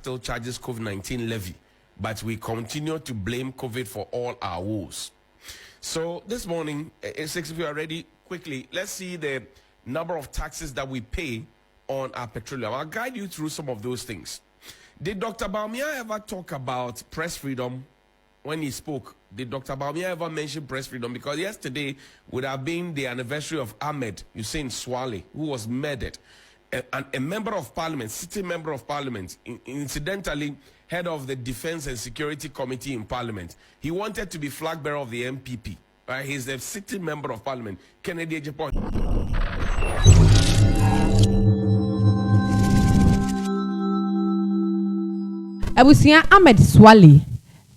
still charges COVID-19 levy, but we continue to blame COVID for all our woes. So this morning, if you are ready, quickly, let's see the number of taxes that we pay on our petroleum. I'll guide you through some of those things. Did Dr. Baumia ever talk about press freedom when he spoke? Did Dr. Baumia ever mention press freedom? Because yesterday would have been the anniversary of Ahmed Hussein Swale, who was murdered. A member of parliament, sitting member of parliament, incidentally head of the Defense and Security Committee in Parliament. He wanted to be flag bearer of the MPP. Right? He's a sitting member of Parliament. Kennedy Japan. Abusia Ahmed Swale,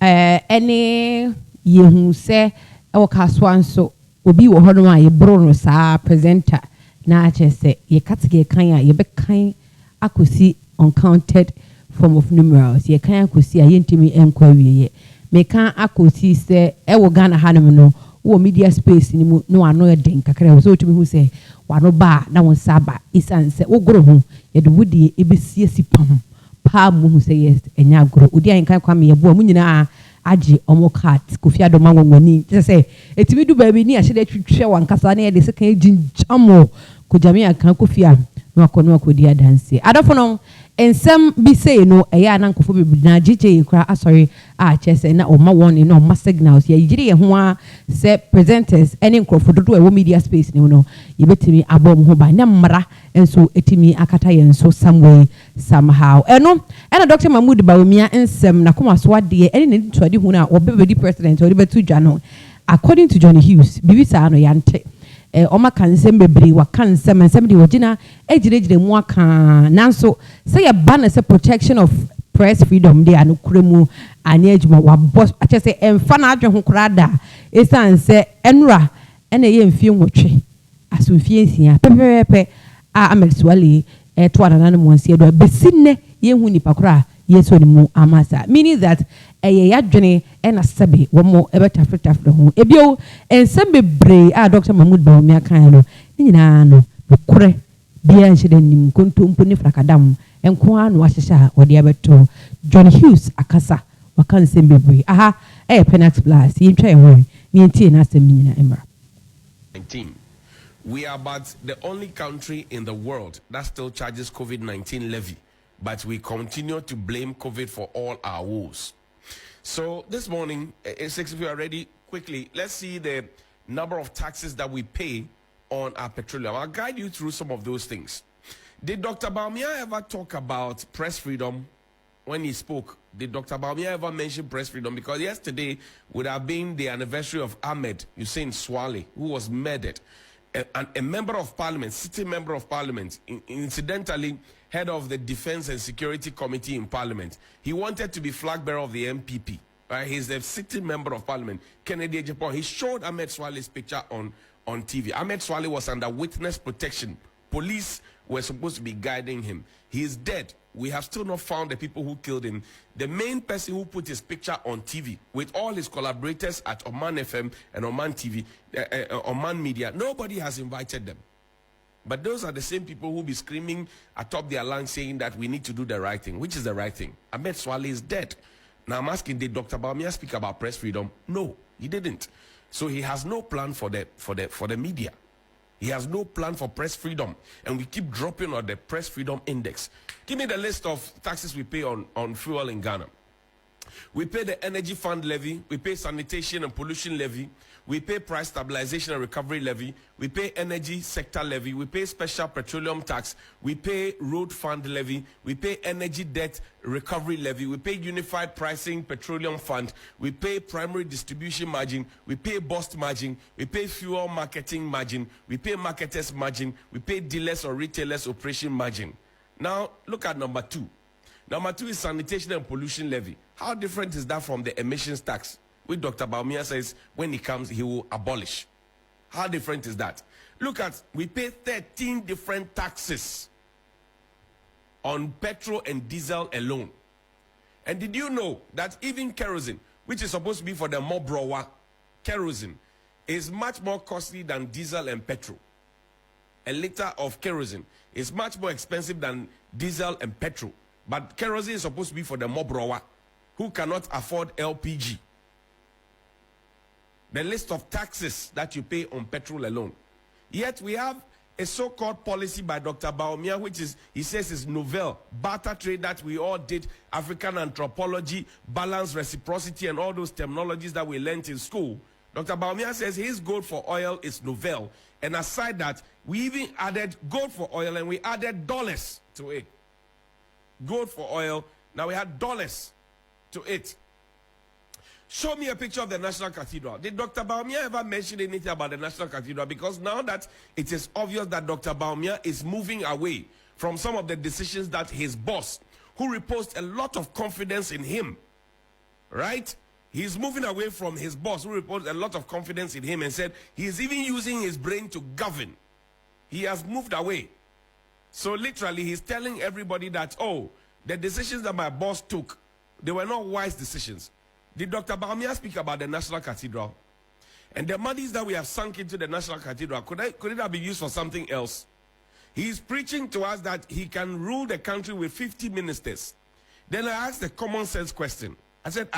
any yehu se ewo kaswanso obi wo hono a ye bro no saa presenter na chese ye katige kan a ye be kan akosi uncounted form of numerals ye kan akosi a ye ntimi enkwa wiye me kan akosi se ewo Ghana hanom no wo media space ni mu no ano ye den kakra wo so tumi hu se wano ba na won saba isanse wo goro ho ye de wudi ebesie sipam pa mu hu se yes enya goro odi an kan kwa me ye bo mu nyina aji omokat Kofi Adoma ngwani se etimi du ba bi ni ahye de twetwe wankasa na ye de se kan jinjamo ko jamia kan Kofi a no akodi adanse adofo no ensem bi say no eya na nkofo bi na jeje kra asori a chese na o ma won no ma signals ye yiri ye ho a se presenters any nkofo dodo e wo media space ni no ye betimi abom ho ba na mmara enso etimi akata ye nso someway somehow eno Dr. Mahmoud Bawumia ensem na koma so ade ene ne tuade hu na obebedi president odi betu dwa no according to Johnny Hughes bibisa no yante Oma kansem bebre wa kansem de wogina ejirejire mu aka nanso say ya ban say protection of press freedom de anokuremu ani ejuma wa boss ache say emfa na adwe ho krada esan say enura ene ye mfie nwotwe asomfie nsia pepepe a Ahmed Swale to anana no monsie do besinne ye hu nipa kra yeso ni mu amasa meaning that eye yadwene ena sebe womo ebetafretafre ho ebio ensem bebre a Dr. Mahmoud Bawumia kan no nyina no kure bia nhede nim kontompo ni frakadam enko anu ahyehya wode abeto John Hughes akasa wakan ensem bebre aha Penax Plus yintwa ehon ni entie na asem nyina emra 19. We are about the only country in the world that still charges COVID-19 levy, but we continue to blame COVID for all our woes. So this morning, if you are ready, quickly, let's see the number of taxes that we pay on our petroleum. I'll guide you through some of those things. Did Dr. Baumia ever talk about press freedom when he spoke? Did Dr. Baumia ever mention press freedom? Because yesterday would have been the anniversary of Ahmed Hussein Swale, who was murdered. A member of parliament, sitting member of parliament, incidentally head of the Defense and Security Committee in Parliament. He wanted to be flag bearer of the MPP. Right? He's a sitting member of Parliament. Kennedy Japan. He showed Ahmed Swale's picture on TV. Ahmed Swale was under witness protection. Police were supposed to be guiding him. He is dead. We have still not found the people who killed him. The main person who put his picture on TV with all his collaborators at Oman FM and Oman TV, Oman Media, nobody has invited them. But those are the same people who be screaming atop their lungs saying that we need to do the right thing. Which is the right thing? Ahmed Swale is dead. Now I'm asking, did Dr. Baumia speak about press freedom? No, he didn't. So he has no plan for the media. He has no plan for press freedom. And we keep dropping on the press freedom index. Give me the list of taxes we pay on fuel in Ghana. We pay the energy fund levy. We pay sanitation and pollution levy. We pay price stabilization and recovery levy. We pay energy sector levy. We pay special petroleum tax. We pay road fund levy. We pay energy debt recovery levy. We pay unified pricing petroleum fund. We pay primary distribution margin. We pay bust margin. We pay fuel marketing margin. We pay marketers margin. We pay dealers or retailers operation margin. Now look at number 2. Number 2 is sanitation and pollution levy. How different is that from the emissions tax, which Dr. Baumia says when he comes, he will abolish? How different is that? Look at, we pay 13 different taxes on petrol and diesel alone. And did you know that even kerosene, which is supposed to be for the mobrowa, kerosene is much more costly than diesel and petrol? A liter of kerosene is much more expensive than diesel and petrol. But kerosene is supposed to be for the mobrower who cannot afford LPG. The list of taxes that you pay on petrol alone. Yet we have a so-called policy by Dr. Baumia, which is, he says, is novel, barter trade that we all did, African anthropology, balance, reciprocity, and all those terminologies that we learned in school. Dr. Baumia says his gold for oil is novel. And aside that, we even added gold for oil and we added dollars to it. Gold for oil, now we had dollars to it. Show me a picture of the National Cathedral. Did Dr. Baumia ever mention anything about the National Cathedral? Because now that it is obvious that Dr. Baumia is moving away from some of the decisions that his boss, who reposed a lot of confidence in him, right? He's moving away from his boss, who reposed a lot of confidence in him and said he's even using his brain to govern. He has moved away. So literally, he's telling everybody that, oh, the decisions that my boss took, they were not wise decisions. Did Dr. Baumia speak about the National Cathedral? And the monies that we have sunk into the National Cathedral, could it have been used for something else? He's preaching to us that he can rule the country with 50 ministers. Then I asked a common sense question. I said,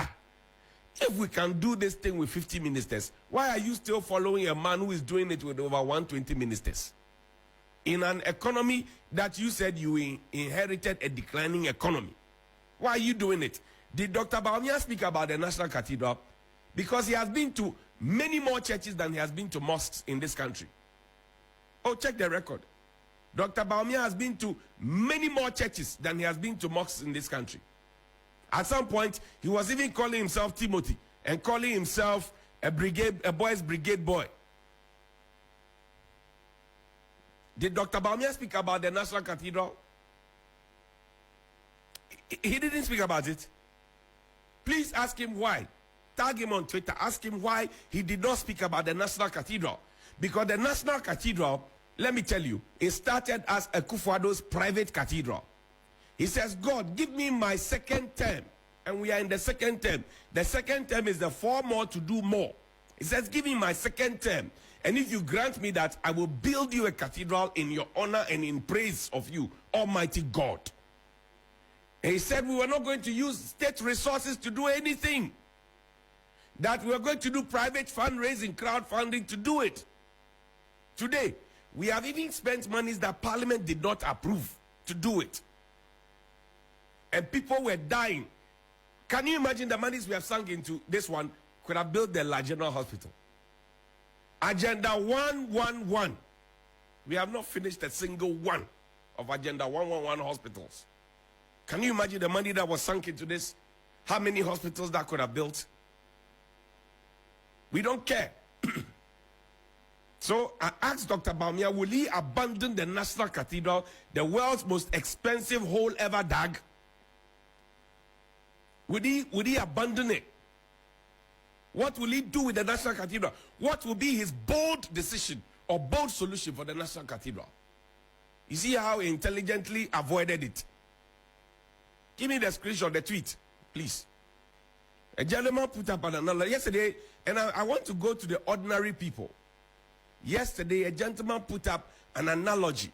if we can do this thing with 50 ministers, why are you still following a man who is doing it with over 120 ministers? In an economy that you said you inherited a declining economy. Why are you doing it? Did Dr. Baumia speak about the National Cathedral? Because he has been to many more churches than he has been to mosques in this country. Oh, check the record. Dr. Baumia has been to many more churches than he has been to mosques in this country. At some point, he was even calling himself Timothy and calling himself a boys' brigade boy. Did Dr. Baumia speak about the National Cathedral? He didn't speak about it. Please ask him why. Tag him on Twitter. Ask him why he did not speak about the National Cathedral. Because the National Cathedral, let me tell you, it started as Akufo-Addo's private cathedral. He says, God, give me my second term. And we are in the second term. The second term is the 4 more to do more. He says, give me my second term. And if you grant me that, I will build you a cathedral in your honor and in praise of you, Almighty God. And he said we were not going to use state resources to do anything. That we were going to do private fundraising, crowdfunding to do it. Today, we have even spent monies that Parliament did not approve to do it. And people were dying. Can you imagine the monies we have sunk into this one could have built the La General Hospital? Agenda 111. We have not finished a single one of Agenda 111 hospitals. Can you imagine the money that was sunk into this? How many hospitals that could have built? We don't care. So I asked Dr. Baumia, will he abandon the National Cathedral, the world's most expensive hole ever dug? Would he abandon it? What will he do with the National Cathedral? What will be his bold decision or bold solution for the National Cathedral? You see how he intelligently avoided it? Give me the screenshot, the tweet, please. A gentleman put up an analogy yesterday, and I want to go to the ordinary people. Yesterday, a gentleman put up an analogy.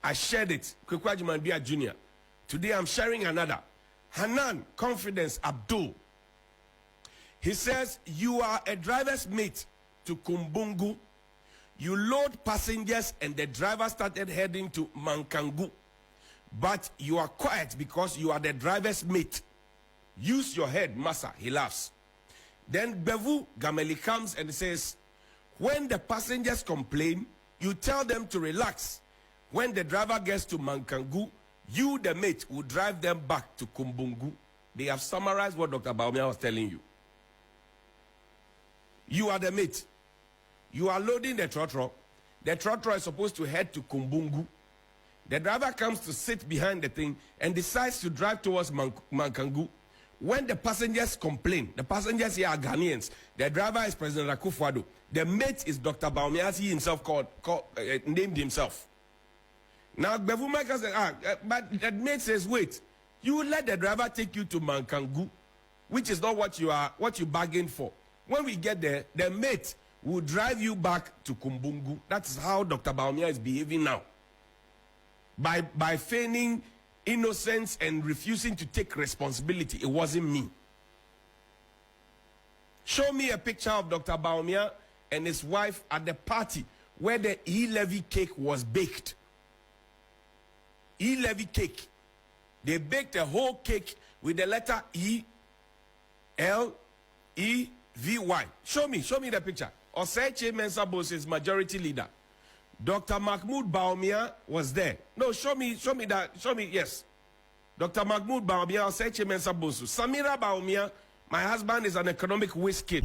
I shared it, Kwekwa Jumandia Jr. Today, I'm sharing another. Hanan Confidence Abdul. He says, you are a driver's mate to Kumbungu. You load passengers, and the driver started heading to Mankangu. But you are quiet because you are the driver's mate. Use your head, Massa. He laughs. Then Bevu Gameli comes and says, when the passengers complain, you tell them to relax. When the driver gets to Mankangu, you, the mate, will drive them back to Kumbungu. They have summarized what Dr. Baumia was telling you. You are the mate. You are loading the trotro. The trotro is supposed to head to Kumbungu. The driver comes to sit behind the thing and decides to drive towards Mankangu. When the passengers complain, the passengers here are Ghanaians. The driver is President Akufo-Addo. The mate is Dr. Baumia, as he himself named himself. Now, Bevumaka said, but the mate says, wait, you let the driver take you to Mankangu, which is not what you bargained for. When we get there, the mate will drive you back to Kumbungu. That is how Dr. Baumia is behaving now. By feigning innocence and refusing to take responsibility. It wasn't me. Show me a picture of Dr. Baumia and his wife at the party where the E-Levy cake was baked. E-Levy cake. They baked a whole cake with the letter E, L, E, V, Y. Show me the picture. Oseche Mensah Bose's majority leader. Dr. Mahmoud Baumia was there. No, show me that. Show me, yes. Dr. Mahmoud Baumia, Oseche Mensah Bosu. Samira Baumia, my husband is an economic whiz kid.